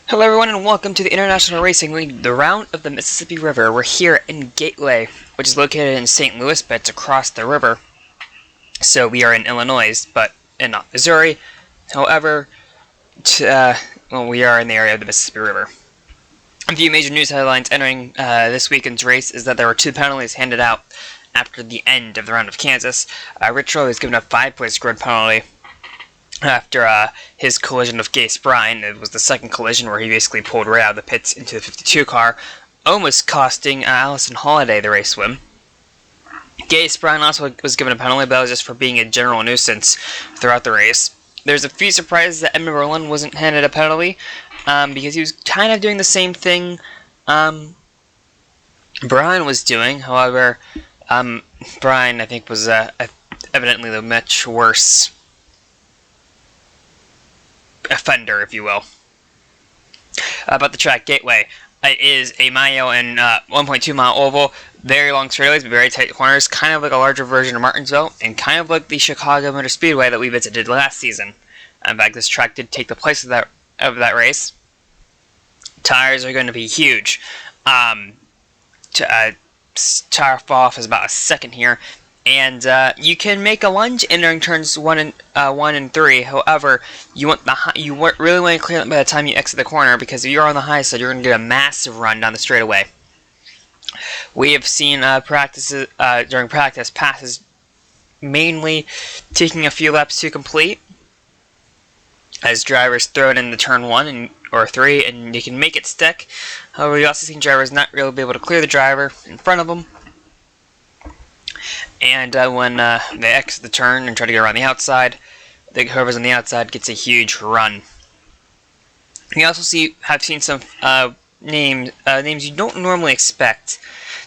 Hello everyone and welcome to the International Racing League, the round of the Mississippi River. We're here in Gateway, which is located in St. Louis, but it's across the river. So we are in Illinois, but not Missouri. However, we are in the area of the Mississippi River. A few major news headlines entering this weekend's race is that there were 2 penalties handed out after the end of the round of Kansas. Rich Rowe was given a 5-place grid penalty after his collision with Gase Bryan. It was the second collision where he basically pulled right out of the pits into the 52 car, almost costing Allison Holiday the race win. Gase Bryan also was given a penalty, but that was just for being a general nuisance throughout the race. There's a few surprises that Edmund Berlin wasn't handed a penalty, because he was kind of doing the same thing Bryan was doing. However, Bryan, I think, was evidently the much worse offender, if you will. About the track, Gateway. It is a mile and 1.2 mile oval, very long straightaways, but very tight corners, kind of like a larger version of Martinsville, and kind of like the Chicago Motor Speedway that we visited last season. In fact, this track did take the place of that race. Tires are going to be huge. Tire fall off is about a second here. And you can make a lunge entering turns 1 and 3. However, you really want to clear it by the time you exit the corner, because if you're on the high side, you're going to get a massive run down the straightaway. We have seen during practice passes mainly taking a few laps to complete, as drivers throw it into turn 1 or 3, and you can make it stick. However, we also seen drivers not really be able to clear the driver in front of them. And when they exit the turn and try to get around the outside, whoever's on the outside gets a huge run. We also have seen some names you don't normally expect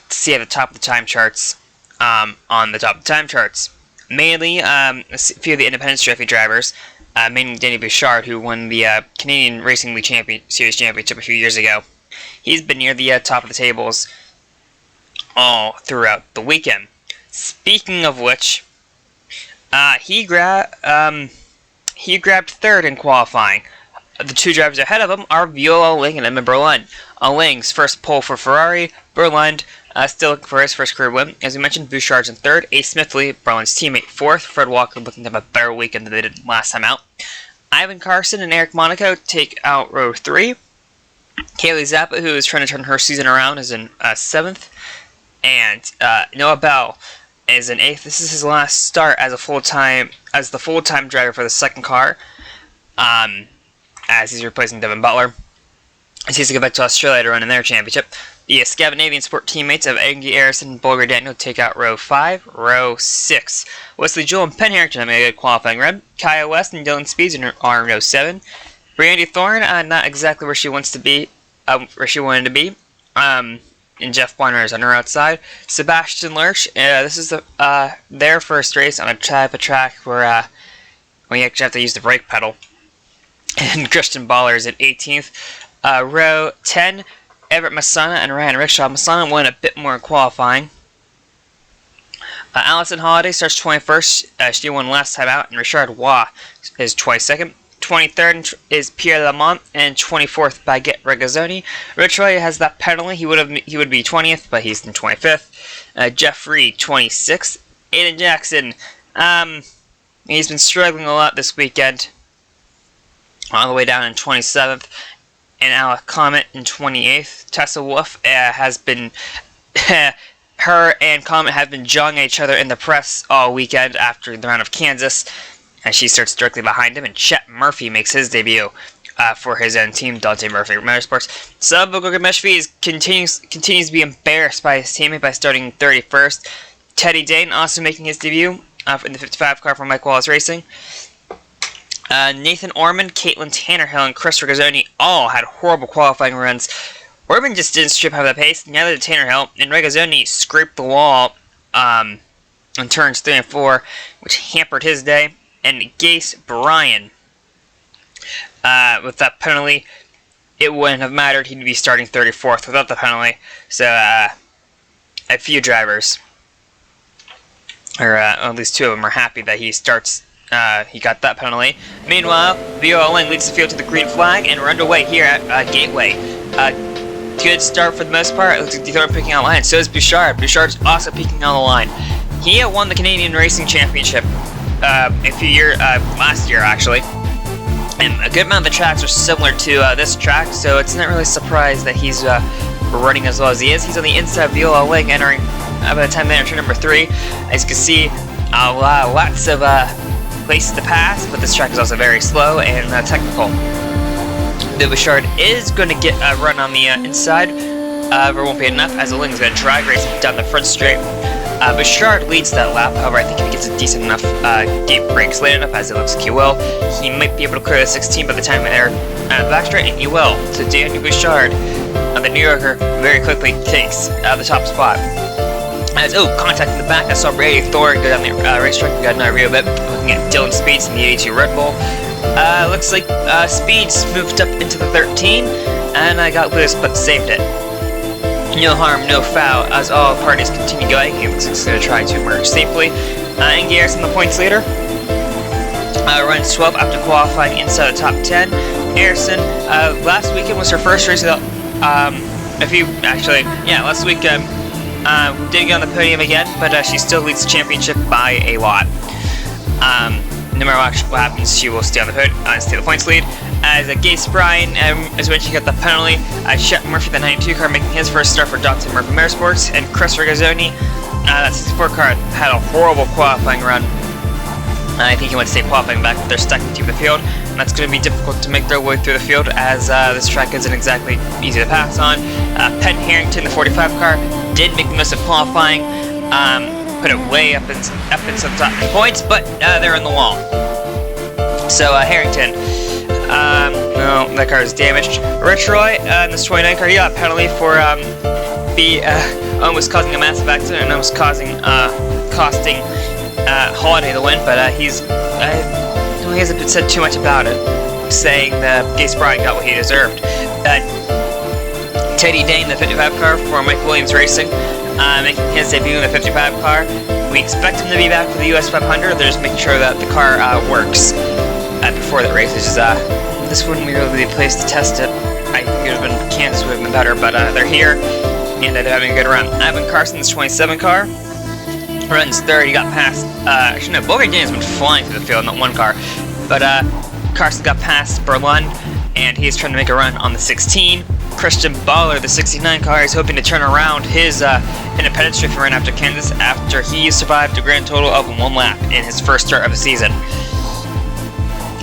to see at the top of the time charts. On the top of the time charts, mainly a few of the Independence Trophy drivers, mainly Danny Bouchard, who won the Canadian Racing League Series Championship a few years ago. He's been near the top of the tables all throughout the weekend. Speaking of which, he grabbed 3rd in qualifying. The 2 drivers ahead of him are Viola Ling and Edmund Berlin. Ling's first pole for Ferrari. Berlin still looking for his first career win. As we mentioned, Bouchard's in 3rd. Ace Smithley, Berlin's teammate, 4th. Fred Walker looking to have a better weekend than they did last time out. Ivan Carson and Eric Monaco take out row 3. Kaylee Zappa, who is trying to turn her season around, is in 7th. And Noah Bell is in 8th. This is his last start as the full-time driver for the second car, as he's replacing Devin Butler. As he's to go back to Australia to run in their championship. The Scandinavian Sport teammates of Angie Arison and Bulgar Daniel take out row 5. Row 6. Wesley Jewell and Penn Harrington have made a good qualifying run. Kaya West and Dylan Speeds are in row 7. Brandy Thorne, not exactly where she wanted to be. And Jeff Bonner is on her outside. Sebastian Lurch, this is their first race on a type of track where we actually have to use the brake pedal. And Christian Baller is at 18th. Row 10, Everett Masana and Ryan Rickshaw. Masana won a bit more in qualifying. Allison Holiday starts 21st. She won last time out. And Richard Waugh is 22nd. 23rd is Pierre Lamont, and 24th Baguette Regazzoni. Rich Roy has that penalty. He would be 20th, but he's in 25th. Jeff Reed, 26th. Aiden Jackson, he's been struggling a lot this weekend, all the way down in 27th. And Alec Comet in 28th. Tessa Wolf has been her and Comet have been jawing at each other in the press all weekend after the round of Kansas. And she starts directly behind him, and Chet Murphy makes his debut for his own team, Dante Murphy Motorsports. Sub Gilgamesh continues to be embarrassed by his teammate by starting 31st. Teddy Dane also making his debut in the 55 car for Mike Wallace Racing. Nathan Orman, Caitlin Tannerhill, and Chris Regazzoni all had horrible qualifying runs. Orman just didn't strip out of the pace, neither did Tannerhill, and Regazzoni scraped the wall on turns 3 and 4, which hampered his day. And Gase Bryan, with that penalty, it wouldn't have mattered. He'd be starting 34th without the penalty. So, a few drivers, or at least 2 of them, are happy that he starts he got that penalty. Meanwhile, VOLing leads the field to the green flag, and we're underway here at Gateway. Good start for the most part. It looks like Dethorn picking on the line. So is Bouchard. Bouchard's also peeking on the line. He won the Canadian Racing Championship a few years last year, actually. And a good amount of the tracks are similar to this track, so it's not really surprised that he's running as well as he is. He's on the inside of VOLing, entering by the time they enter turn number 3. As you can see, lots of places to pass, but this track is also very slow and technical. The Bouchard is going to get a run on the inside, but it won't be enough as Oling is going to drag race down the front straight. Bouchard leads that lap, however I think if he gets a decent enough gate brakes late enough, as it looks like he will, he might be able to clear the 16 by the time they're the back straight, and he will. So Daniel Bouchard, the New Yorker, very quickly takes the top spot. As, contact in the back, I saw Brady Thorne go down the racetrack. We got another real bit. Looking at Dylan Speeds in the 82 Red Bull. Looks like Speeds moved up into the 13, and I got loose but saved it. No harm, no foul, as all parties continue going. He looks like he's going to try to emerge safely. And Garrison, the points leader, runs 12 after qualifying inside the top 10. Harrison, last weekend was her first race without, last week didn't get on the podium again, but she still leads the championship by a lot. No matter what happens, she will stay on the stay the points lead. As Gase Bryan is when she got the penalty. Shep Murphy, the 92 car, making his first start for Dr. Murphy Motorsports, and Chris Regazzoni, that 64 car, had a horrible qualifying run. I think he went to stay qualifying back, but they're stuck into the field, and that's going to be difficult to make their way through the field, as this track isn't exactly easy to pass on. Penn Harrington, the 45 car, did make the most of qualifying, put it way up in some top points, but they're in the wall. So Harrington, no, that car is damaged. Rich Roy, in this 29 car, he got a penalty for almost causing a massive accident and almost costing Holiday the win, but he hasn't said too much about it, saying that Gase Bryan got what he deserved. Teddy Dane, the 55 car for Mike Williams Racing, making his debut in the 55 car. We expect him to be back for the US 500. They're just making sure that the car works before the race. This wouldn't really be the place to test it. I think it would have been Kansas would have been better, but they're here and they're having a good run. Ivan Carson's 27 car runs third. He got past. Bogart Daniels has been flying through the field, not one car, but Carson got past Berlin, and he's trying to make a run on the 16. Christian Baller, the 69 car, is hoping to turn around his independent straight run after Kansas, after he survived a grand total of 1 lap in his first start of the season.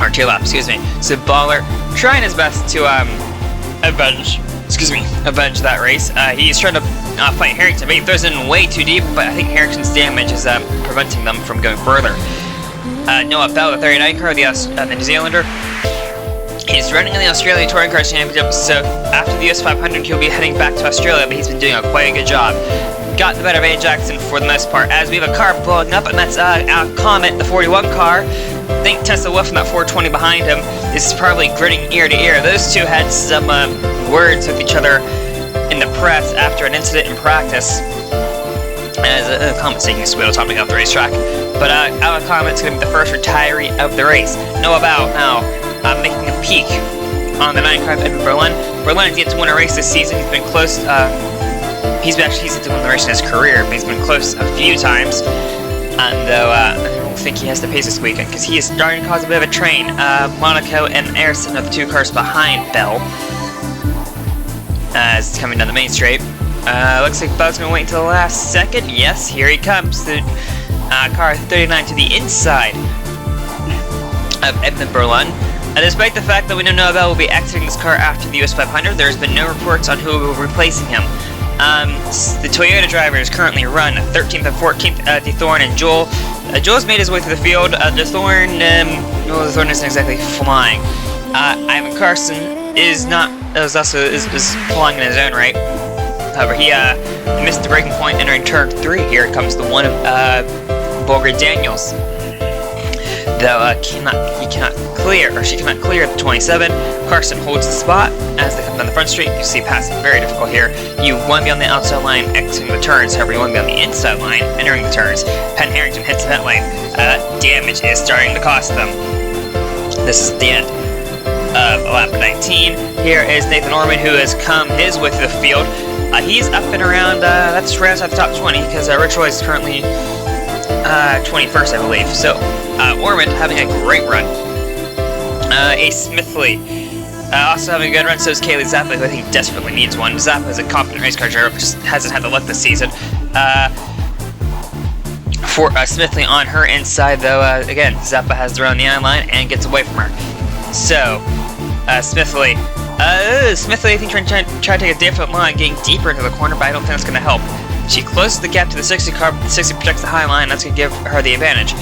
Or 2 laps, excuse me. So Baller trying his best to avenge that race. He's trying to fight Harrington, but he throws in way too deep, but I think Harrington's damage is preventing them from going further. Noah Bell, the 39 car, the New Zealander, he's running in the Australian Touring Car Championship, so after the US 500 he'll be heading back to Australia, but he's been doing quite a good job. Got the better of A. Jackson for the most part, as we have a car blowing up, and that's Comet, the 41 car. I think Tessa Wolf from that 420 behind him is probably grinning ear to ear. Those two had some words with each other in the press after an incident in practice, as Comet's taking a squeal topping off the racetrack. But Alec Comet's going to be the first retiree of the race. Noah Bao now making a peak on the 9 car of Edmund Berlin. Berlin has yet to win a race this season. He's been close. He's yet to win the race in his career, but he's been close a few times. And though I don't think he has the pace this weekend, because he is starting to cause a bit of a train. Monaco and Ayrton are the 2 cars behind Bell as it's coming down the main straight. Looks like Bell's going to wait until the last second. Yes, here he comes. The car 39 to the inside of Edmund Berlin. Despite the fact that we know Noah Bell will be exiting this car after the US 500, there's been no reports on who will be replacing him. The Toyota drivers currently run 13th and 14th, Dethorn and Joel. Joel's made his way through the field. Dethorn isn't exactly flying. Ivan Carson is flying in his own right. However, he missed the braking point entering turn 3. Here comes the one of Bogart Daniels. though he cannot clear, or she cannot clear the 27. Carson holds the spot as they come down the front straight. You see passing very difficult here. You want to be on the outside line exiting the turns, however you want to be on the inside line entering the turns. Penn Harrington hits the pit lane. Damage is starting to cost them. This is the end of lap 19. Here is Nathan Orman, who has come his way through the field. He's up and around, that's right outside the top 20, because Rich Roy is currently 21st, I believe. So, Orman having a great run. Ace Smithley also having a good run, so is Kaylee Zappa, who I think desperately needs one. Zappa is a competent race car driver, just hasn't had the luck this season. For Smithley on her inside, though, again, Zappa has the run on the line and gets away from her. So, Smithley, I think trying to take a different line, getting deeper into the corner, but I don't think that's going to help. She closes the gap to the 60 car, but the 60 protects the high line, that's going to give her the advantage.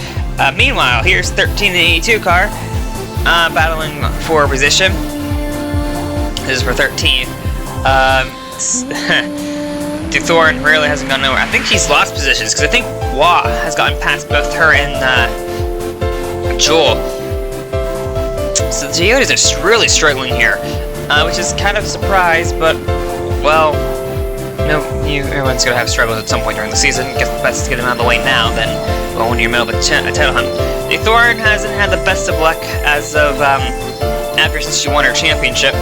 Meanwhile, here's 13 and 82 car, battling for position. This is for 13th. Thorne really hasn't gone nowhere. I think she's lost positions, because I think Wah has gotten past both her and Joel. So the Toyotas are really struggling here, which is kind of a surprise, but, well, everyone's going to have struggles at some point during the season. I guess the best to get them out of the way now than when you're in the middle of a title hunt. The Thorne hasn't had the best of luck as of since she won her championship.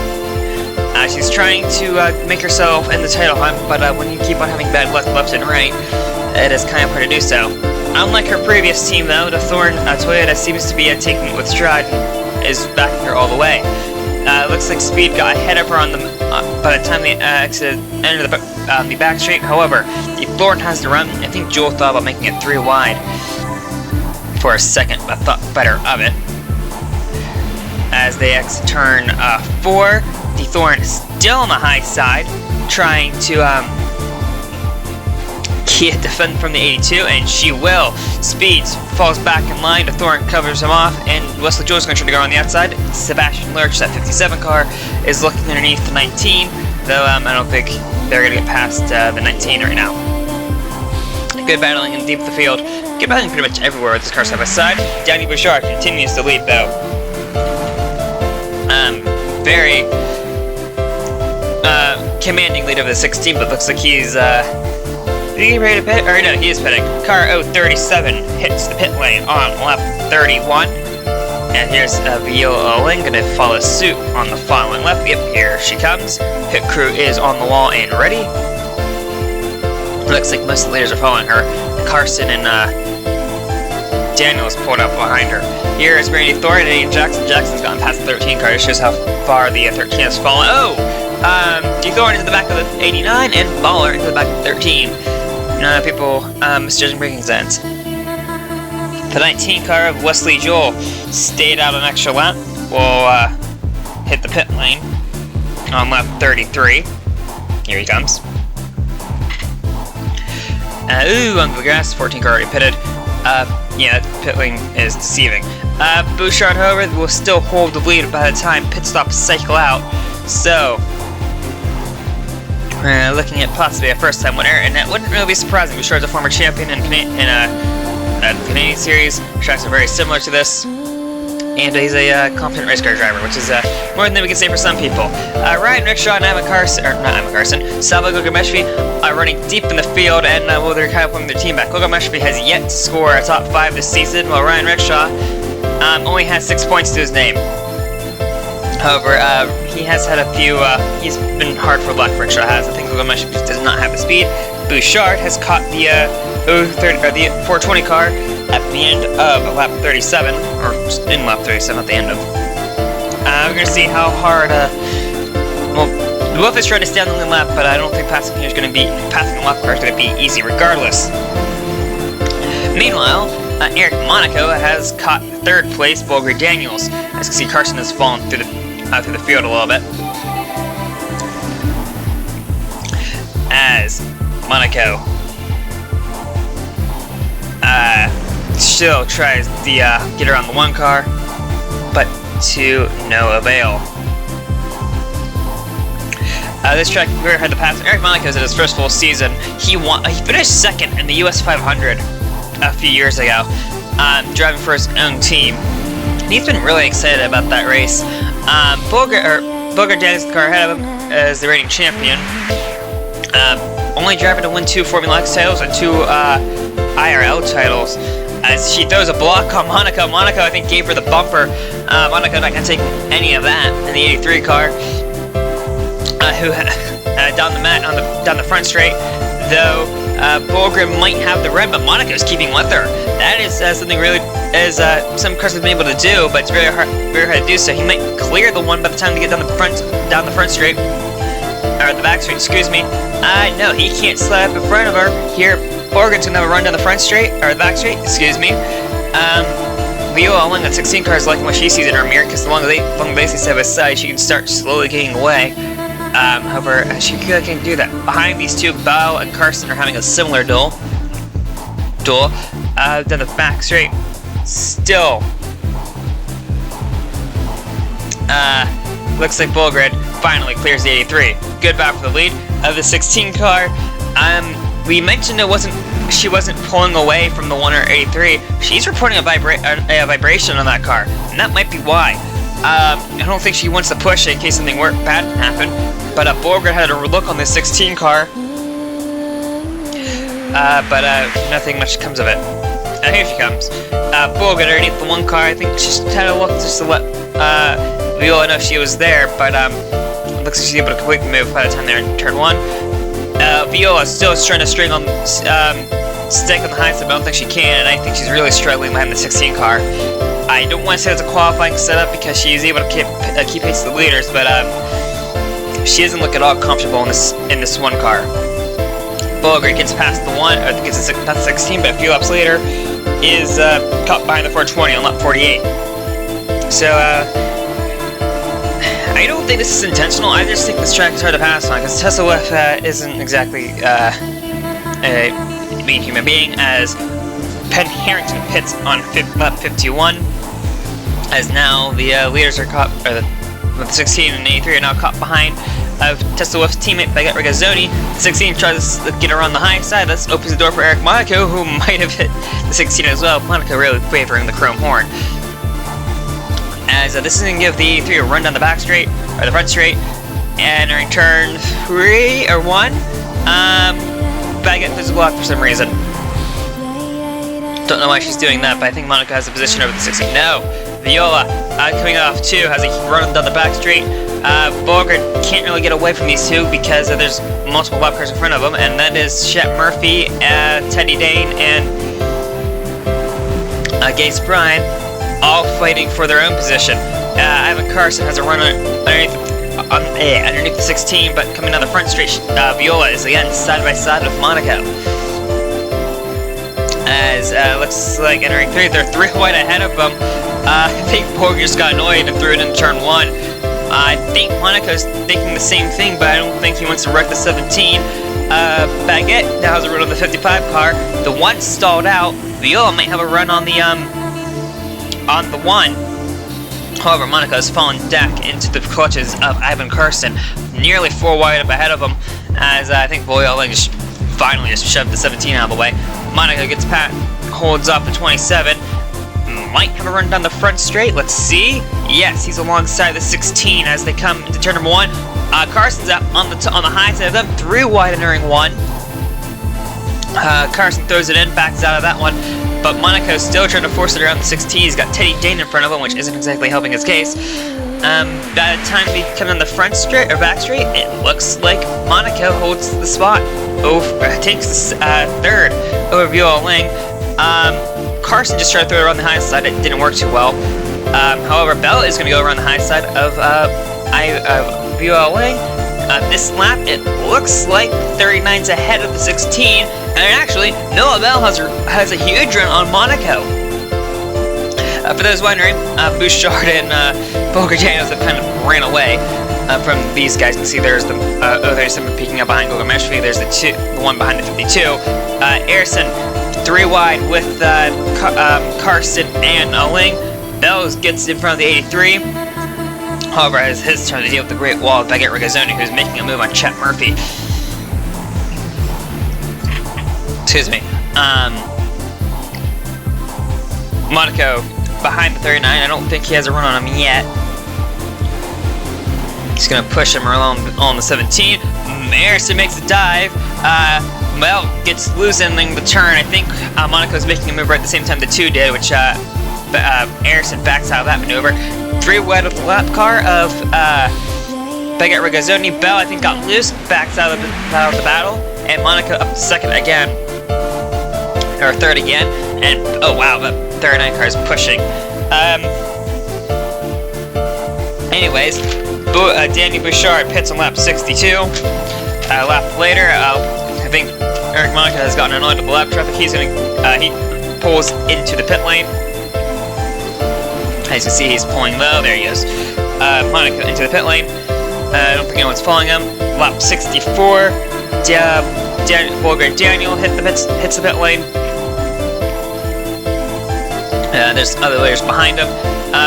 She's trying to make herself in the title hunt, but when you keep on having bad luck left and right, it is kind of hard to do so. Unlike her previous team, though, the Thorne Toyota seems to be taking it with stride and is backing her all the way. Looks like Speed got ahead of her on the by the time they entered the back straight. However, the Thorne has the run. I think Joel thought about making it 3 wide for a second, but thought better of it. As they exit turn 4, the Thorne is still on the high side, trying to defend from the 82, and she will. Speed falls back in line, the Thorne covers him off, and Wesley Joyce is going to try to go on the outside. Sebastian Lurch, that 57 car, is looking underneath the 19, though I don't think they're going to get past the 19 right now. Good battling in deep of the field. Good battling pretty much everywhere with this car side by side. Danny Bouchard continues to lead, though. Very commanding lead over the 16, but looks like he's is he ready to pit? Or no, he is pitting. Car 037 hits the pit lane on lap 31. And here's Viola Ling going to follow suit on the following lap. Yep, here she comes. Pit crew is on the wall and ready. Looks like most of the leaders are following her. Carson and Daniels pulled up behind her. Here is Brandy Thorne and Ian Jackson. Jackson's gotten past the 13 car. This shows how far the 13 has fallen. Oh! D. Thorne into the back of the 89 and Baller into the back of the 13. People misjudging braking sense. The 19 car of Wesley Joel stayed out an extra lap. Will hit the pit lane on lap 33. Here he comes. Onto the grass. 14 car already pitted. Yeah, pit lane is deceiving. Bouchard, however, will still hold the lead by the time pit stops cycle out. So, we're looking at possibly a first-time winner, and that wouldn't really be surprising. Bouchard's a former champion in the Canadian Series. Tracks are very similar to this, and he's a competent race car driver, which is more than we can say for some people. Ryan Rickshaw and Salva Gogomeshvi are running deep in the field, and they're kind of pulling their team back. Gogomeshvi has yet to score a top 5 this season, while Ryan Rickshaw only has 6 points to his name. However, he has had a few, he's been hard for luck, Rickshaw has. I think Gogomeshvi does not have the speed. Bouchard has caught the 420 car at the end of lap 37, or in lap 37 at the end of. We're going to see how hard, Wolf is trying to stay on the lap, but I don't think passing the lap car is going to be easy regardless. Meanwhile, Eric Monaco has caught 3rd place, Bulgar Daniels. As you can see, Carson has fallen through the field a little bit. As Monaco still tries to get around the 1 car, but to no avail. This track we had the pass. Eric Monaco's in his first full season. He finished 2nd in the US 500 a few years ago. driving for his own team. And he's been really excited about that race. Bogart is the car ahead of him as the reigning champion. Only driver to win 2 Formula X titles and 2 IRL titles. As she throws a block on Monaco. Monaco, I think, gave her the bumper. Monaco not going to take any of that in the 83 car. Who down the front straight, though Borgren might have the red, but Monaco's keeping with her. That is something really some cars have been able to do, but it's very hard to do so. He might clear the one by the time they get down the front straight, or the back straight. Excuse me. No, he can't slide up in front of her. Here, Borgren's gonna have a run down the front straight or the back straight. Excuse me. Viola Ling, that 16 car, is liking what she sees in her mirror, because the longer they stay side by side, she can start slowly getting away. However, she can't do that. Behind these two, Bao and Carson are having a similar duel. Down the back straight, still. Looks like Bulgrid finally clears the 83. Good battle for the lead of the 16 car. We mentioned she wasn't pulling away from the 1 or 83. She's reporting a vibration on that car, and that might be why. I don't think she wants to push it in case something bad can happen. But Borgard had a look on this 16 car. But nothing much comes of it. Here she comes. Borgard underneath the 1 car. I think she's had a look just to let Viola know she was there. But it looks like she's able to complete the move by the time they're in turn 1. Viola still is trying to string on, stick on the high side, but I don't think she can. And I think she's really struggling behind the 16 car. I don't want to say it's a qualifying setup because she's able to keep pace with the leaders, but she doesn't look at all comfortable in this 1 car. Bulgari gets past the 1, or gets not 16, but a few laps later is caught behind the 420 on lap 48. So I don't think this is intentional. I just think this track is hard to pass on because Tesla isn't exactly a mean human being, as Penn Harrington pits on lap 51. As now the leaders are caught, or the 16 and 83 are now caught behind Tesla Wolf's teammate Baguette Regazzoni. 16 tries to get around the high side. This opens the door for Eric Monaco, who might have hit the 16 as well. Monaco really favoring the chrome horn. As this is going to give the 83 a run down the back straight, or the front straight, and in turn 3 or 1, Baguette loses a block for some reason. Don't know why she's doing that, but I think Monaco has the position over the 16. No! Viola, coming off 2, has a run down the back straight. Bogart can't really get away from these two because there's multiple lap cars in front of him, and that is Shep Murphy, Teddy Dane, and Gates Bryan, all fighting for their own position. Ivan Carson has a run underneath the 16, but coming down the front straight, Viola is again side by side with Monaco. As looks like entering 3, they're 3 wide ahead of them. I think Borg just got annoyed and threw it in turn 1. I think Monaco's thinking the same thing, but I don't think he wants to wreck the 17. Baguette now has a run on the 55 car. The 1 stalled out. Viola might have a run on the 1. However, Monaco has fallen back into the clutches of Ivan Carson, nearly 4 wide up ahead of him. As I think Viola just finally just shoved the 17 out of the way. Monaco gets holds off the 27. Might have a run down the front straight. Let's see. Yes, he's alongside the 16 as they come into turn number 1. Carson's up on the high side of them, 3 wide entering 1. Carson throws it in, backs out of that one, but Monaco's still trying to force it around the 16. He's got Teddy Dane in front of him, which isn't exactly helping his case. By the time we come on the front straight or back straight, it looks like Monaco holds the spot. Takes the 3rd over Viola Ling. Carson just tried to throw it around the high side. It didn't work too well. However, Bell is going to go around the high side of Viola Ling. This lap, it looks like 39's ahead of the 16, and actually, Noah Bell has a huge run on Monaco. For those wondering, Bouchard and Bogarjanos have kind of ran away from these guys. You can see there's there's someone peeking up behind Gogomeshvi. There's the 1 behind the 52. Erison, 3 wide with Carson and Ling. Bells gets in front of the 83. However, it's his turn to deal with the Great Wall of Baguette Regazzoni, who's making a move on Chet Murphy. Excuse me. Monaco behind the 39. I don't think he has a run on him yet. He's going to push him along on the 17. Harrison makes a dive. Well, gets loose ending the turn. I think Monaco's making a move right at the same time the 2 did, which Harrison backs out of that maneuver. 3 wide of the lap car of Baguette Regazzoni. Bell, I think, got loose, backs out of the battle, and Monaco up to second again, or third again. And oh wow, that 39 car is pushing. Anyways, Danny Bouchard pits on lap 62. A lap later, I think Eric Monaco has gotten annoyed with the lap traffic. He's gonna he pulls into the pit lane. As you can see, he's pulling low. There he is. Monaco into the pit lane. I don't think anyone's following him. Lap 64. Daniel hits the pit lane. There's other layers behind him.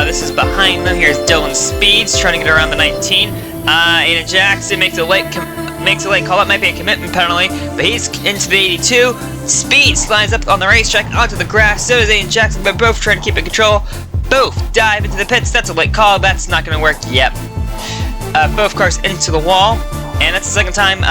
This is behind them. Here's Dylan Speeds trying to get around the 19. Aiden Jackson makes a late call. That might be a commitment penalty, but he's into the 82. Speed slides up on the racetrack onto the grass. So does Aiden Jackson. They're both trying to keep in control. Both dive into the pits. That's a late call. That's not going to work. Yep. Both cars into the wall, and that's the second time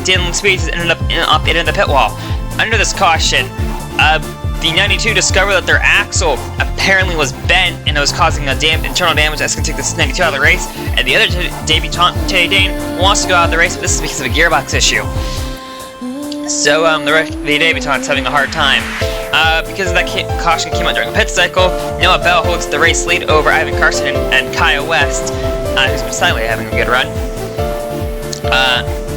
Dylan Speeds has ended up into the pit wall. Under this caution, the 92 discovered that their axle apparently was bent and it was causing internal damage that's going to take this 92 out of the race. And the other debutant, Teddy Dane, wants to go out of the race, but this is because of a gearbox issue. So the debutant's having a hard time. Because of that caution came out during the pit cycle, Noah Bell holds the race lead over Ivan Carson and Kyle West, who's been silently having a good run.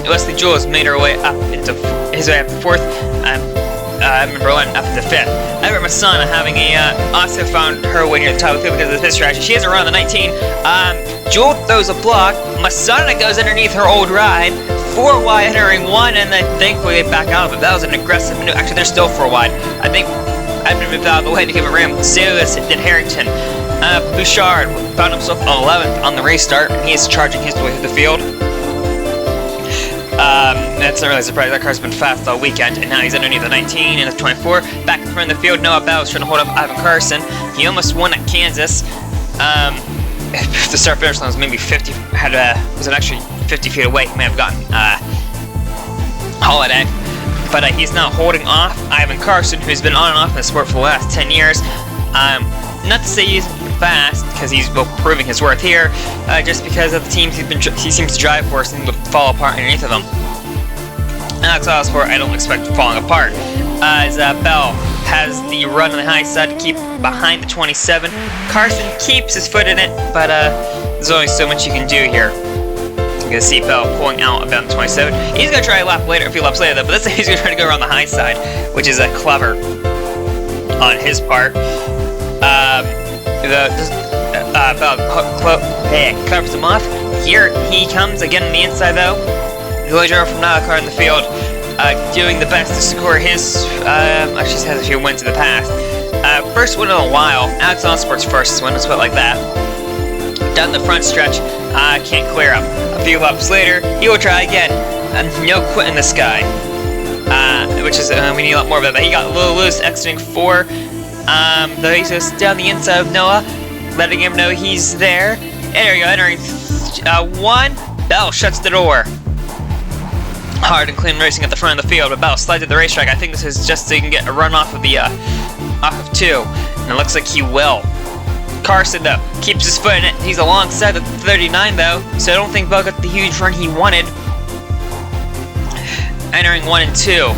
Wesley Jules made her way up into his way up to 4th. Berlin up to 5th. Everett Masana having also found her way near the top of the field because of the pit strategy. She has a run on the 19. Jewel throws a block. Masana goes underneath her old ride. 4 wide entering 1, and then thankfully they back out of it. That was an aggressive maneuver. Actually, they're still 4 wide. I think Edmund moved out of the way to give a ram. So did Harrington. Bouchard found himself 11th on the restart, and he is charging his way through the field. That's not really surprising. That car's been fast all weekend, and now he's underneath the 19 and the 24. Back in front of the field, Noah Bell is trying to hold up Ivan Carson. He almost won at Kansas. The start finish line was maybe 50. Was an extra 50 feet away. He may have gotten Holiday, but he's now holding off Ivan Carson, who's been on and off in the sport for the last 10 years. Not to say he's fast, because he's proving his worth here, just because of the teams he seems to drive for seem to fall apart underneath of him. Alex Osborne, I don't expect falling apart, as Bell has the run on the high side to keep behind the 27. Carson keeps his foot in it, but there's only so much you can do here. You're going to see Bell pulling out about the 27. He's going to try a lap later, a few laps later though, but this he's going to try to go around the high side, which is clever on his part. Bell covers him off. Here he comes again on the inside though. The only driver from NASCAR in the field, doing the best to score his, actually has a few wins in the past. First win in a while. Alex Osborne's first win, let's put it like that. Down the front stretch, can't clear him. A few laps later, he will try again. No quit in this guy. Which is, we need a lot more of that, but he got a little loose, exiting 4. Though he's just down the inside of Noah, letting him know he's there. And there we go, entering 1. Bell shuts the door. Hard and clean racing at the front of the field, but Bell slides at the racetrack. I think this is just so he can get a run off of the off of 2, and it looks like he will. Carson though keeps his foot in it. He's alongside the 39 though, so I don't think Bell got the huge run he wanted. Entering 1 and 2,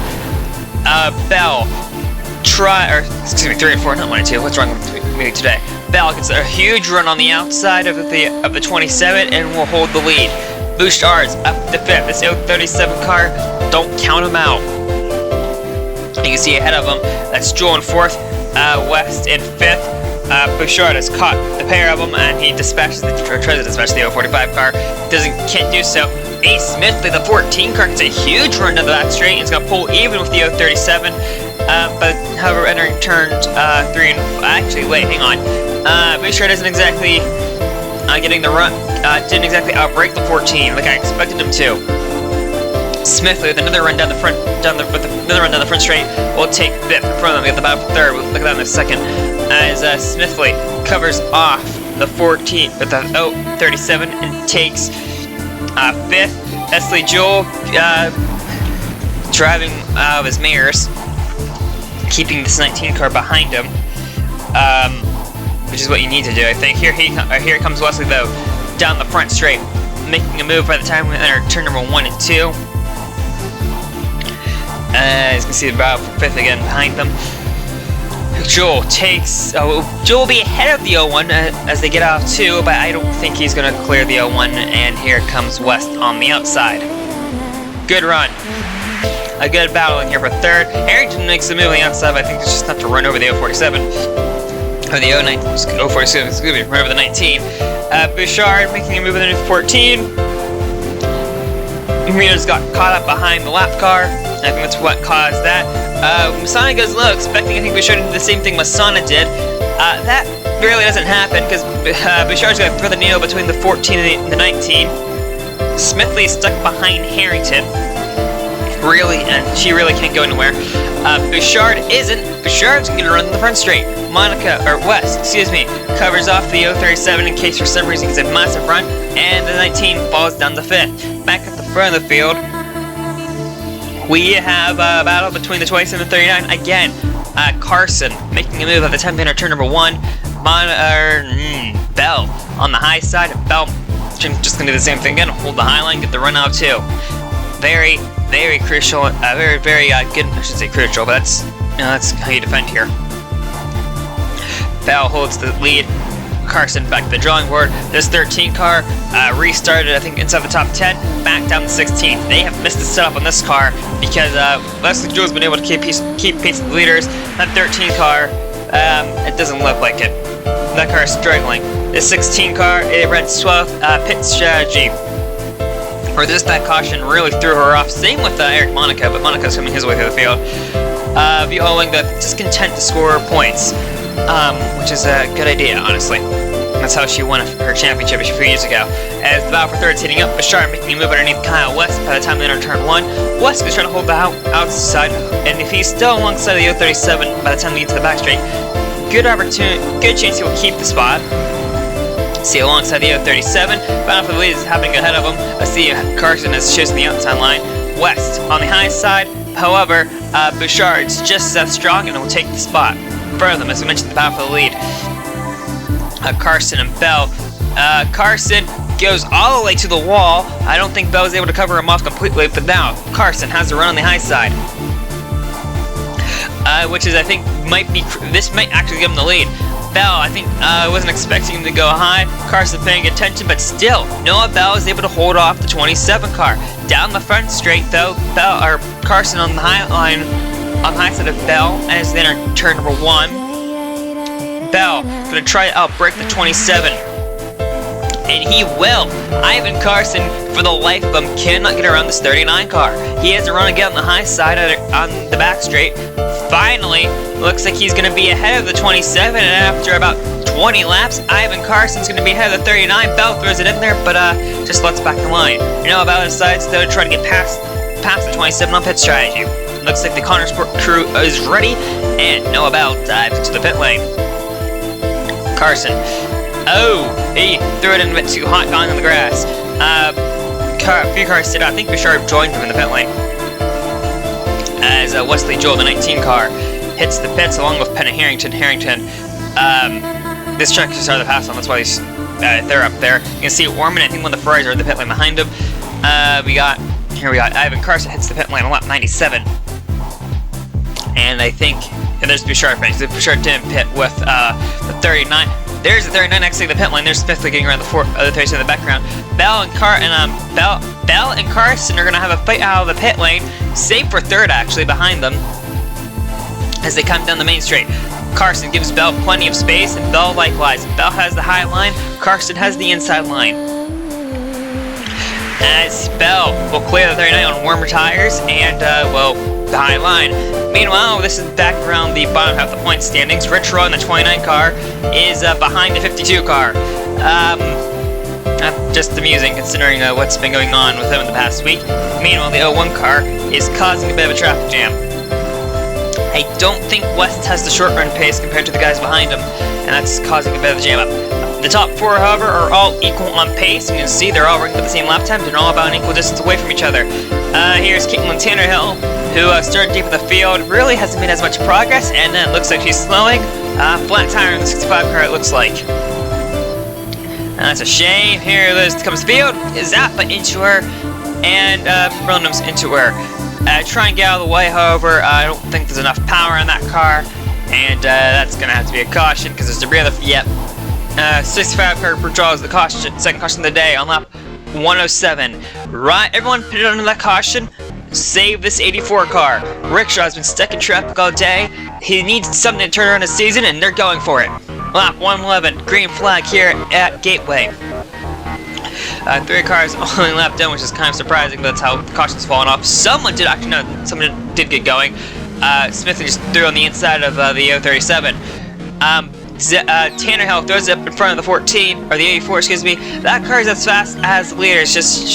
Bell 3 and 4, not 1 and 2. What's wrong with me today? Bell gets a huge run on the outside of the 27 and will hold the lead. Bouchard's up to 5th. This 37 car, don't count him out. You can see ahead of him, that's Joel in 4th, West in 5th. Bouchard has caught the pair of them, and he tries to dispatch the 045 car. Can't do so. Ace Smithley, the 14 car, gets a huge run down the back straight. It's going to pull even with the 037. But however, entering turn 3 and actually, wait, hang on. Bouchard isn't exactly getting the run. Didn't exactly outbreak the 14 like I expected him to. Smithley with another run down the front, another run down the front straight will take 5th in front of them. Get the battle for 3rd. We'll look at that in a second. as Smithley covers off the 14 with the 37 and takes 5th. Leslie Joel driving out of his mirrors, keeping this 19 car behind him, which is what you need to do, I think. Here comes Wesley though, down the front straight, making a move by the time we enter turn number 1 and 2. As you can see, the battle for 5th again behind them. Joel will be ahead of the 01 as they get out of 2, but I don't think he's going to clear the 01, and here comes West on the outside. Good run. A good battle in here for 3rd. Harrington makes a move on the outside, but I think it's just enough to run over the 047. Or the 047, excuse me, run over the 19. Bouchard making a move in the 14. Marino's got caught up behind the lap car. I think that's what caused that. Masana goes low, expecting, I think, Bouchard to do the same thing Masana did. That really doesn't happen, because Bouchard's going to throw the needle between the 14 and the 19. Smithley stuck behind Harrington. And she really can't go anywhere. Bouchard isn't. Bouchard's going to run the front straight. West, covers off the 037 in case for some reason he's a massive run, and the 19 falls down the 5th. Back at the front of the field, we have a battle between the 27 and 39. Again, Carson making a move at the time to enter turn number 1. Bell on the high side. Bell just going to do the same thing again. Hold the high line, get the run out too. Very, very crucial. Very, very good. I should say crucial, but that's how you defend here. Bell holds the lead. Carson back to the drawing board. This 13 car restarted, I think, inside the top 10, back down the 16th. They have missed the setup on this car because Leslie Joel's been able to keep pace with the leaders. That 13 car, it doesn't look like it. That car is struggling. This 16 car, it ran 12th pit strategy. Or just that caution really threw her off. Same with Eric Monaco, but Monaco's coming his way through the field. Violing the discontent to score points. Which is a good idea, honestly. That's how she won her championship a few years ago. As the battle for 3rd is heating up, Bouchard making a move underneath Kyle West by the time they enter turn 1. West is trying to hold the outside, and if he's still alongside the 037 by the time they get to the back straight, good chance he will keep the spot. See alongside the 037, battle for the lead is happening ahead of him. I see Carson has chosen the outside line. West on the high side, however, Bouchard's just as strong and will take the spot. Further, as we mentioned, the battle for the lead. Carson and Bell. Carson goes all the way to the wall. I don't think Bell was able to cover him off completely, but now Carson has the run on the high side. Which is, I think, this might actually give him the lead. Bell, I think, wasn't expecting him to go high. Carson paying attention, but still, Noah Bell is able to hold off the 27 car. Down the front straight, though, Carson on the high line, on the high side of Bell, as they enter turn number 1. Bell gonna try to outbreak the 27. And he will. Ivan Carson, for the life of him, cannot get around this 39 car. He has to run again on the high side on the back straight. Finally, looks like he's gonna be ahead of the 27, and after about 20 laps, Ivan Carson's gonna be ahead of the 39. Bell throws it in there, but just lets back the line. Bell decides though to try to get past the 27 on pit strategy. Looks like the Connor Sport crew is ready, and Noah Bell dives into the pit lane. Carson. Oh, he threw it in a bit too hot, gone on the grass. A few cars sit out. I think Bouchard joined him in the pit lane. As Wesley Joel, the 19 car, hits the pits along with Penn and Harrington. This truck just started to pass on, that's why they're up there. You can see Orman, I think one of the Ferraris are in the pit lane behind him. Here we got Ivan Carson hits the pit lane on lap 97. And I think, there's Bouchard finish. Bouchard didn't pit with the 39. There's the 39 next to the pit lane. There's Smithley getting around the 37 in the background. Bell and Carson are gonna have a fight out of the pit lane. Save for 3rd actually behind them as they come down the main straight. Carson gives Bell plenty of space, and Bell likewise. Bell has the high line. Carson has the inside line. As Bell will clear the 39 on warmer tires and the high line. Meanwhile, this is back around the bottom half of the point standings. Rich Roy in the 29 car is behind the 52 car. Just amusing considering what's been going on with him in the past week. Meanwhile, the 01 car is causing a bit of a traffic jam. I don't think West has the short run pace compared to the guys behind him, and that's causing a bit of a jam up. The top 4, however, are all equal on pace. You can see they're all running at the same lap time. They're all about an equal distance away from each other. Here's Caitlin Tannerhill, who started deep in the field, really hasn't made as much progress, and then it looks like she's slowing. Flat tire in the 65 car, it looks like. That's a shame. Here comes Field, Zappa into her, and Brunham's into her. Try and get out of the way, however, I don't think there's enough power in that car, and that's going to have to be a caution, because there's debris on the... Yep. 65 car draws the caution, second caution of the day on lap 107. Right, everyone put it under that caution. Save this 84 car. Rickshaw's been stuck in traffic all day. He needs something to turn around his season, and they're going for it. Lap 111, green flag here at Gateway. 3 cars only lap done, which is kind of surprising, but that's how the caution's falling off. Someone did actually, no, someone did get going. Smith just threw on the inside of the 037. Tannerhill throws it up in front of the 14, or the 84, excuse me. That car is as fast as the leader. It's just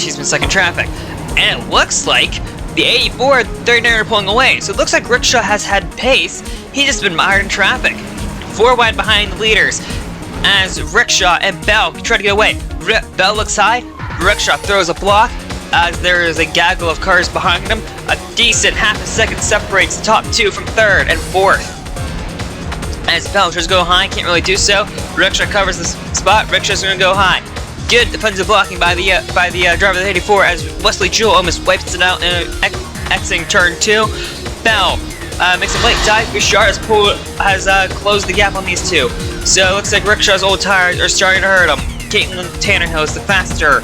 she's been stuck in traffic, and it looks like the 84 39 are pulling away. So it looks like Rickshaw has had pace. He's just been mired in traffic. 4 wide behind the leaders, as Rickshaw and Bell try to get away. Bell looks high. Rickshaw throws a block. As there is a gaggle of cars behind him. A decent half a second separates the top 2 from 3rd and 4th. As Bell tries to go high, can't really do so. Rickshaw covers the spot. Rickshaw's going to go high. Good defensive blocking by the driver of the 84, as Wesley Jewell almost wipes it out in exiting turn 2. Bell makes a late dive. Bouchard has closed the gap on these 2. So it looks like Rickshaw's old tires are starting to hurt him. Caitlin Tannerhill is the faster,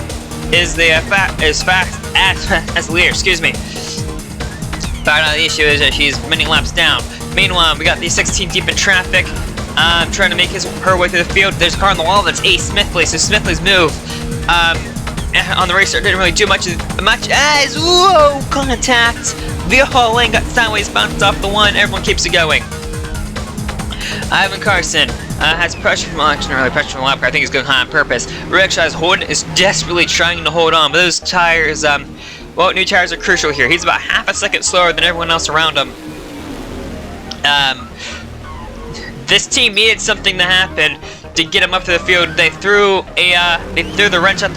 is fast as the leader. Excuse me. But the issue is that she's many laps down. Meanwhile, we got the 16 deep in traffic, trying to make her way through the field. There's a car on the wall that's Ace Smithley, so Smithley's move on the restart didn't really do much as whoa, contact. The whole lane got sideways, bounced off the one. Everyone keeps it going. Ivan Carson has pressure from not really pressure from the lap car. I think he's going high on purpose. Rickshaw's is desperately trying to hold on, but those tires, well, new tires are crucial here. He's about half a second slower than everyone else around him. This team needed something to happen to get him up to the field. They threw the wrench at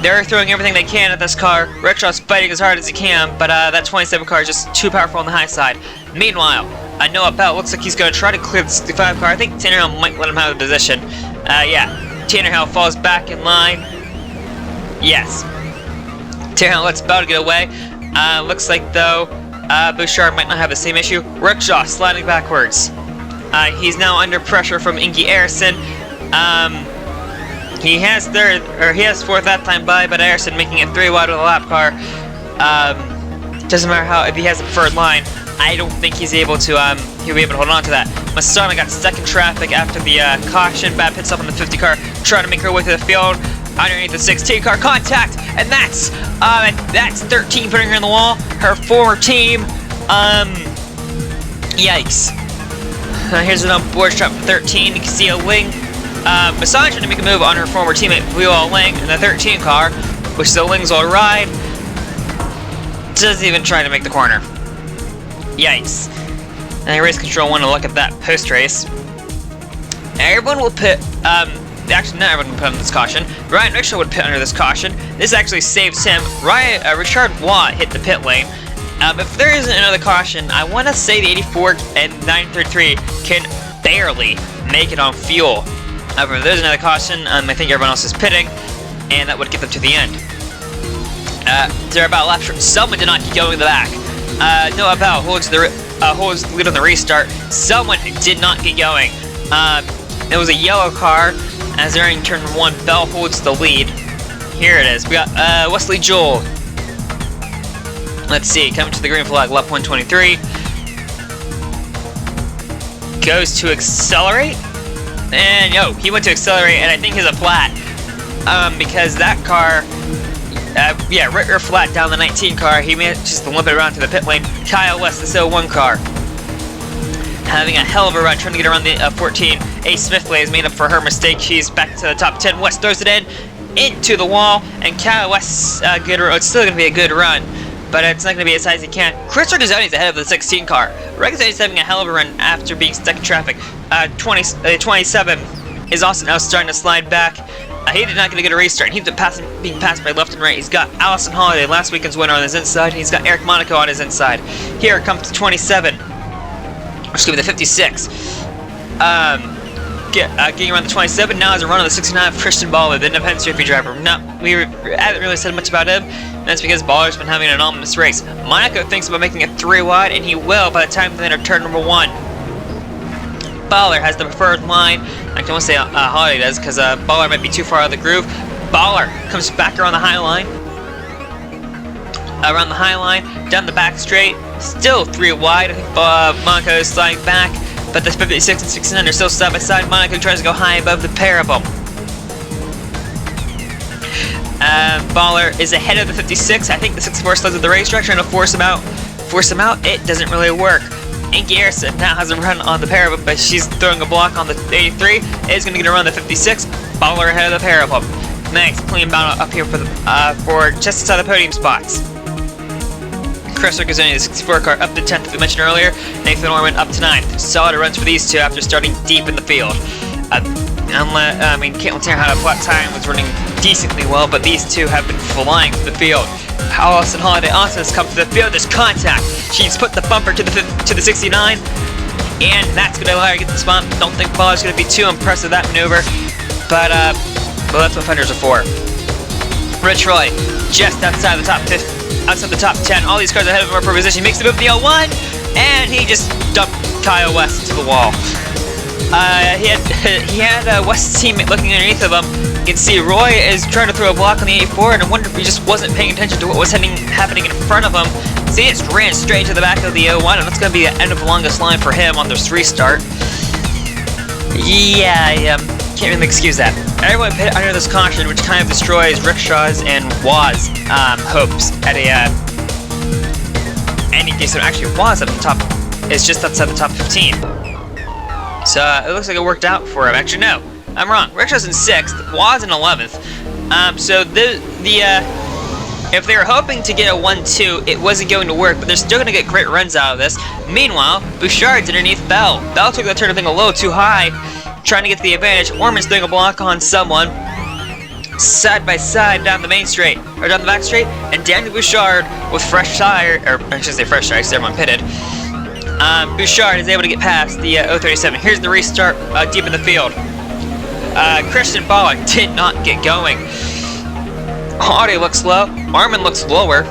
they're throwing everything they can at this car. Rickshaw's fighting as hard as he can, but that 27 car is just too powerful on the high side. Meanwhile, Noah Bell looks like he's going to try to clear the 65 car. I think Tannerhill might let him have the position. Yeah, Tannerhill falls back in line. Yes. Tannerhill lets Bell get away. Looks like, though, Bouchard might not have the same issue. Rickshaw sliding backwards. He's now under pressure from Ingy Arison. He has 4th that time by, but Arison making it 3 wide with a lap car. Doesn't matter if he has a preferred line. I don't think he'll be able to hold on to that. Masana got stuck in traffic after the caution. Bad pit stop on the 50 car, trying to make her way to the field. Underneath the 16 car, contact, and that's 13 putting her in the wall. Her former team, yikes. Here's an on-board shot from 13. You can see a Ling, Masana trying to make a move on her former teammate, Wheel Ling, in the 13 car, which is a Ling's all ride. Doesn't even try to make the corner. Yikes. And race control want to look at that post-race. Everyone will pit, actually not everyone will pit on this caution. Ryan Rickshaw would pit under this caution. This actually saves him. Richard Watt hit the pit lane. If there isn't another caution, I want to say the 84 and 933 can barely make it on fuel. However, if there's another caution, I think everyone else is pitting, and that would get them to the end. They're about lap short. Someone did not get going in the back. Noah Bell holds the lead on the restart. Someone did not get going. It was a yellow car. As they're in turn 1, Bell holds the lead. Here it is. We got Wesley Jewell. Let's see. Coming to the green flag, lap 123. Goes to accelerate. And, he went to accelerate, and I think he's a flat. Because that car... Ritter flat down the 19 car. He manages to limp it around to the pit lane. Kyle West, the 01 car, having a hell of a run, trying to get around the 14. Ace Smithley has made up for her mistake. She's back to the top 10. West throws it into the wall, and Kyle West's good run. It's still going to be a good run. but it's not going to be as high as he can. Chris Regazzoni's ahead of the 16 car. Regazzoni's having a hell of a run after being stuck in traffic. 27 is also now starting to slide back. He did not get a good restart. He's been being passed by left and right. He's got Allison Holiday, last weekend's winner, on his inside. He's got Eric Monaco on his inside. Here comes the 27. Excuse me, the 56. Getting around the 27 now has a run on the 69 of Christian Baller, the independent Trophy driver. We haven't really said much about him, and that's because Baller's been having an ominous race. Monaco thinks about making it 3 wide, and he will by the time they enter turn number 1. Baller has the preferred line. I don't want to say Holiday does, because Baller might be too far out of the groove. Baller comes back around the high line. Down the back straight. Still 3 wide. I think Monaco is sliding back, but the 56 and 69 are still side by side. Monaco tries to go high above the pair of them. Baller is ahead of the 56. I think the 64 slides with the racetrack, trying to force him out. It doesn't really work. Inky Harrison now has a run on the pair of them, but she's throwing a block on the 83. Is going to get a run on the 56. Baller ahead of the pair of them. Nice clean battle up here for just inside the podium spots. Chris Regazzoni, the 64 car, up to 10th, as we mentioned earlier. Nathan Orman up to 9th. Solid runs for these two after starting deep in the field. Caitlin Tanner flat time was running decently well, but these two have been flying through the field. Allison Holiday also has come to the field. There's contact. She's put the bumper to the 69, and that's going to allow her to get the spot. Don't think Baller's going to be too impressed with that maneuver, but that's what fenders are for. Rich Roy, just outside the top 50. Outside the top 10, all these cars ahead of him are for position. He makes the move to the L1, and he just dumped Kyle West into the wall. He had West's teammate looking underneath of him. You can see Roy is trying to throw a block on the 84, and I wonder if he just wasn't paying attention to what was happening in front of him. See, it just ran straight to the back of the 01, and that's going to be the end of the longest line for him on this restart. Can't really excuse that. Everyone pit under this caution, which kind of destroys Rickshaw's and Waz hopes at any case. So actually, Waz up the top is just outside the top 15. So it looks like it worked out for him. Actually, no, I'm wrong. Rickshaw's in 6th, Waz in 11th. If they were hoping to get a 1-2, it wasn't going to work, but they're still going to get great runs out of this. Meanwhile, Bouchard's underneath Bell. Bell took that turn thing a little too high, trying to get the advantage. Orman's doing a block on someone. Side by side down the main straight, or down the back straight, and Daniel Bouchard with fresh tire, or I should say fresh tire, because everyone pitted. Bouchard is able to get past the 037. Here's the restart deep in the field. Christian Baller did not get going. Holiday looks low. Orman looks lower.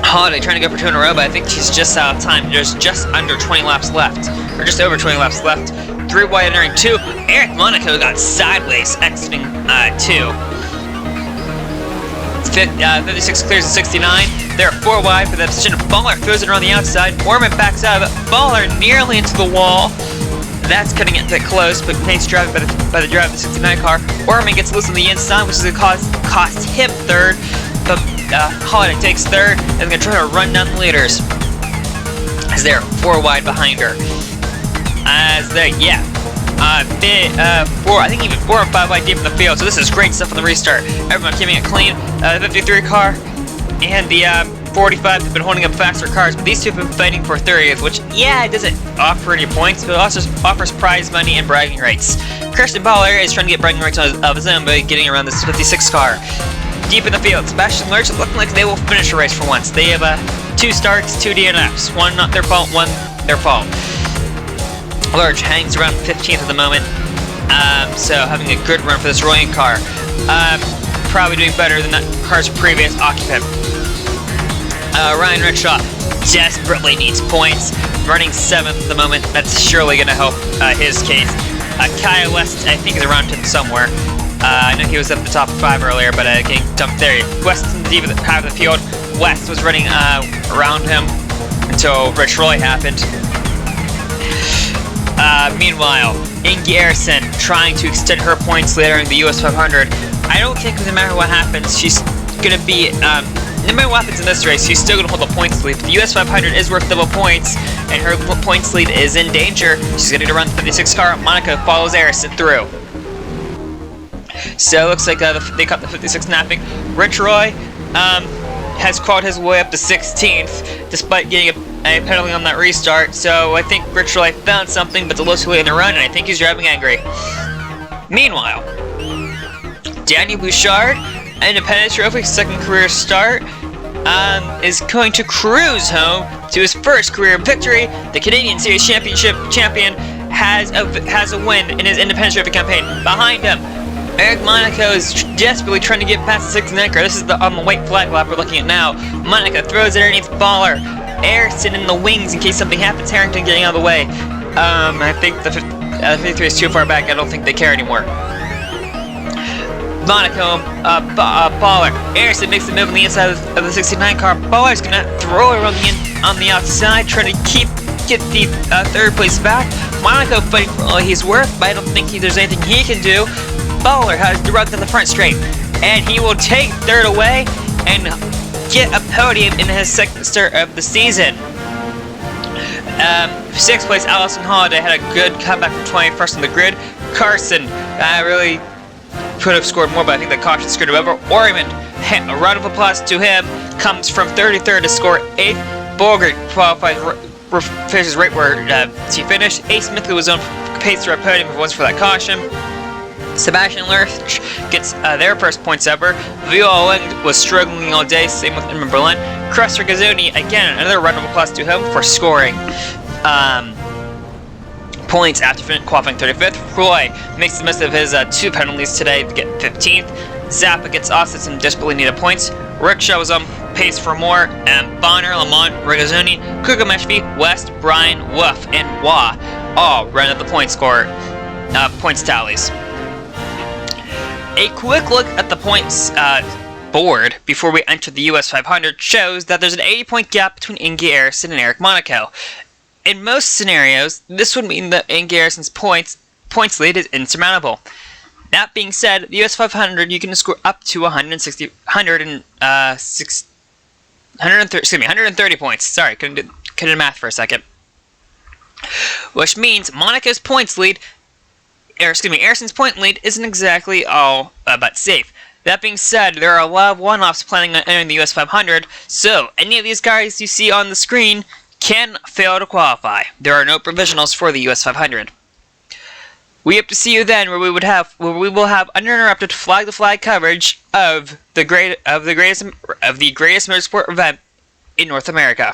Holiday trying to go for 2 in a row, but I think she's just out of time. There's just under 20 laps left, or just over 20 laps left. 3 wide entering 2. Eric Monaco got sideways exiting 2. 56 clears the 69. They're 4 wide for the position. Baller throws it around the outside. Orman backs out of it. Baller nearly into the wall. That's cutting it a bit close, but Nate's driving by the drive of the 69 car. Orman gets loose on the inside, which is going to cost him 3rd. But Holiday takes 3rd and is going to try to run down the leaders, as they're 4 wide behind her. I think even 4 and 5 wide deep in the field, so this is great stuff on the restart. Everyone keeping it clean. The 53 car and the 45 have been holding up faster cars, but these two have been fighting for 30th, which, it doesn't offer any points, but it also offers prize money and bragging rights. Christian Baller is trying to get bragging rights of his own by getting around this 56 car. Deep in the field, Sebastian Lurch is looking like they will finish the race for once. They have 2 starts, 2 DNFs. 1 not their fault, 1 their fault. Lurch hangs around 15th at the moment, so having a good run for this Royan car. Probably doing better than that car's previous occupant. Ryan Rickshaw desperately needs points, running 7th at the moment. That's surely going to help his case. Kyle West, I think, is around him somewhere. I know he was up the top 5 earlier, but getting dumped there. West in the deep half of the field. West was running around him until Rich Roy happened. Meanwhile, Inky Harrison trying to extend her points later in the US 500. I don't think no matter what happens, she's going to be, no matter what happens in this race, she's still going to hold the points lead. The US 500 is worth double points, and her points lead is in danger. She's going to run the 56 car. Monaco follows Harrison through. So it looks like they caught the 56 napping. Rich Roy, has crawled his way up to 16th, despite getting a penalty on that restart. So I think Rich Roy found something, but it's a little too late in the run, and I think he's driving angry. Meanwhile, Danny Bouchard, Independence Trophy, second career start, is going to cruise home to his first career victory. The Canadian Series Championship champion has a win in his Independence Trophy campaign. Behind him, Eric Monaco is desperately trying to get past the 6th anchor. This is on the white flag lap we're looking at now. Monaco throws it underneath Baller. Harrison in the wings in case something happens. Harrington getting out of the way. I think the 53 is too far back. I don't think they care anymore. Monaco, Baller. Harrison makes the move on the inside of the 69 car. Baller's gonna throw it on the outside, trying to get the 3rd place back. Monaco fighting for all he's worth, but I don't think there's anything he can do. Baller has drugged in the front straight, and he will take 3rd away and get a podium in his 2nd start of the season. 6th place, Allison Holiday had a good comeback from 21st on the grid. Carson really could have scored more, but I think the caution screwed him over. Ormond, a round of applause to him, comes from 33rd to score 8th. Bogert qualified, finishes right where he finished. A. Smith, who was on pace for a podium, once for that caution. Sebastian Lurch gets their first points ever. Viola was struggling all day, same with Edmund Berlin. Crusher Gazzoni, again, another round of applause to him for scoring points after qualifying 35th. Roy makes the most of his 2 penalties today to get 15th. Zappa gets offset some desperately needed points. Rickshaw was on pace for more. Bonner, Lamont, Regazzoni, Kugameshvi, West, Bryan, Wolf, and Wah all round up the point score, points tallies. A quick look at the points board before we enter the US 500 shows that there's an 80-point gap between Inge Harrison and Eric Monaco. In most scenarios, this would mean that Inge Harrison's points lead is insurmountable. That being said, the US 500 you can score up to 130 points. Sorry, couldn't do math for a second. Which means Monaco's points lead. Harrison's point lead isn't exactly all but safe. That being said, there are a lot of one-offs planning on entering the US 500, so any of these guys you see on the screen can fail to qualify. There are no provisionals for the US 500. We hope to see you then, where we will have uninterrupted flag-to-flag coverage of the greatest motorsport event in North America.